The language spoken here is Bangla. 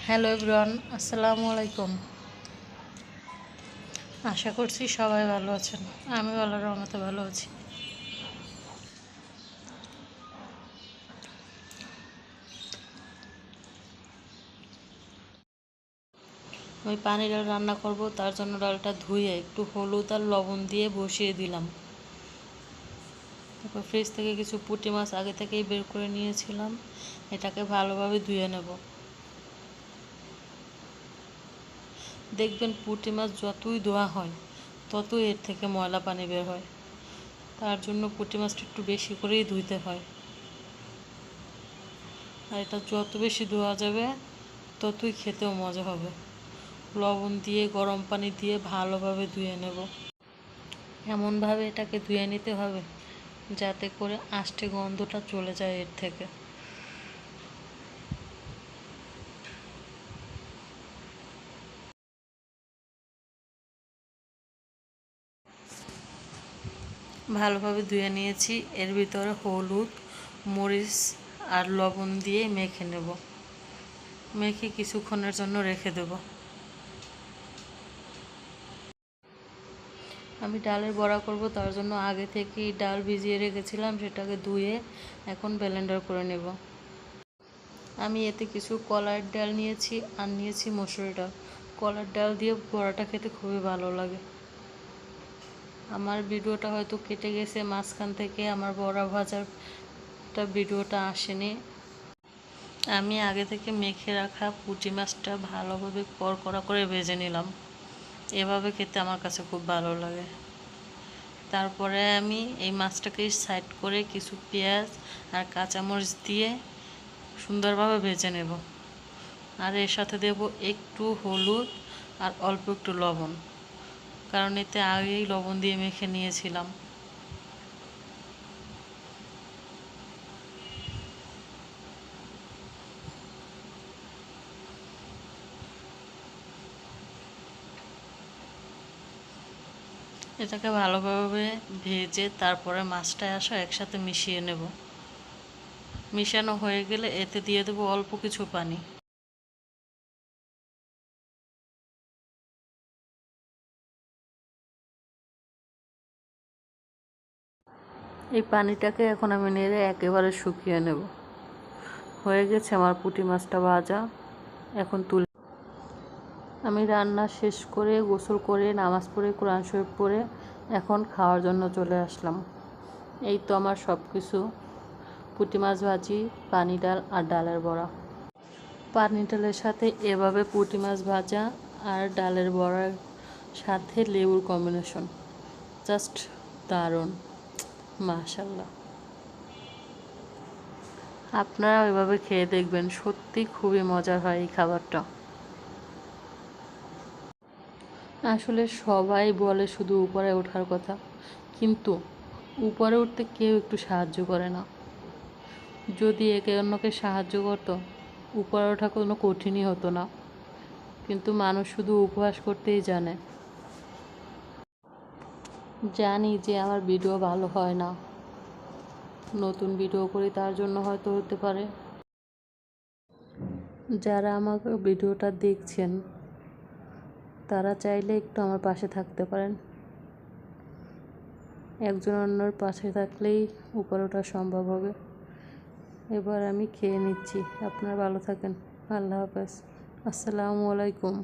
হ্যালো এভরিওয়ান, আসসালামু আলাইকুম। আশা করছি সবাই ভালো আছেন। আমি আল্লাহর রহমতে ভালো আছি। আমি পানি ডাল রান্না করব, তার জন্য ডালটা ধুয়ে একটু হলুদ আর লবণ দিয়ে বসিয়ে দিলাম। তারপর ফ্রিজ থেকে কিছু পুঁটি মাছ আগে থেকেই বের করে নিয়েছিলাম, এটাকে ভালোভাবে ধুয়ে নেব। দেখবেন পুঁটি মাছ যতই ধোয়া হয় ততই এর থেকে ময়লা পানি বের হয়। তার জন্য পুঁটি মাছটা একটু বেশি করেই ধুইতে হয়। আর এটা যত বেশি ধোয়া যাবে ততই খেতেও মজা হবে। লবণ দিয়ে গরম পানি দিয়ে ভালোভাবে ধুয়ে নেব। এমনভাবে এটাকে ধুয়ে নিতে হবে যাতে করে আষ্টে গন্ধটা চলে যায় এর থেকে। ভালোভাবে ধুয়ে নিয়েছি। এর ভিতরে হলুদ, মরিচ আর লবণ দিয়ে মেখে নেব। মেখে কিছুক্ষণের জন্য রেখে দেব। আমি ডালের বড়া করব, তার জন্য আগে থেকেই ডাল ভিজিয়ে রেখেছিলাম, সেটাকে ধুয়ে এখন ব্লেন্ডার করে নেব। আমি এতে কিছু কলার ডাল নিয়েছি আর নিয়েছি মসুর ডাল। কলার ডাল দিয়ে বড়াটা খেতে খুবই ভালো লাগে। আমার ভিডিওটা হয়তো কেটে গেছে মাঝখান থেকে, আমার বড়া ভাজারটা ভিডিওটা আসেনি। আমি আগে থেকে মেখে রাখা পুঁটি মাছটা ভালোভাবে কড়কড়া করে ভেজে নিলাম। এভাবে খেতে আমার কাছে খুব ভালো লাগে। তারপরে আমি এই মাছটাকে সাইড করে কিছু পেঁয়াজ আর কাঁচামরিচ দিয়ে সুন্দরভাবে ভেজে নেব। আর এর সাথে দেব একটু হলুদ আর অল্প একটু লবণ, কারণ এতে আগেই লবণ দিয়ে মেখে নিয়েছিলাম। এটাকে ভালোভাবে ভেজে তারপরে মাছটা একসাথে মিশিয়ে নেব। মিশানো হয়ে গেলে এতে দিয়ে দেবো অল্প কিছু পানি। এই পানিটাকে এখন আমি নেড়ে একেবারে শুকিয়ে নেব। হয়ে গেছে আমার পুঁটি মাছটা ভাজা। এখন তুলে আমি রান্না শেষ করে গোসল করে নামাজ পড়ে কোরআন শরীফ পড়ে এখন খাওয়ার জন্য চলে আসলাম। এই তো আমার সব কিছু: পুঁটি মাছ ভাজি, পানি ডাল আর ডালের বড়া। পানি ডালের সাথে এভাবে পুঁটি মাছ ভাজা আর ডালের বড়ার সাথে লেবুর কম্বিনেশন জাস্ট দারুণ, মাশাআল্লাহ। আপনারা ওইভাবে খেয়ে দেখবেন, সত্যি খুবই মজার হয় এই খাবারটা। আসলে সবাই বলে শুধু উপরে ওঠার কথা, কিন্তু উপরে উঠতে কেউ একটু সাহায্য করে না। যদি একে অন্যকে সাহায্য করতো উপরে ওঠা কোনো কঠিনই হতো না, কিন্তু মানুষ শুধু উপহাস করতেই জানে। জানি যে আমার ভিডিও ভালো হয় না, নতুন ভিডিও করি তার জন্য হয়তো হতে পারে। যারা আমার ভিডিওটা দেখছেন তারা চাইলে একটু আমার পাশে থাকতে পারেন। একজন অন্যর পাশে থাকলেই উপরে ওঠা সম্ভব হবে। এবার আমি খেয়ে নিচ্ছি। আপনারা ভালো থাকেন। আল্লাহ হাফেজ। আসসালামু আলাইকুম।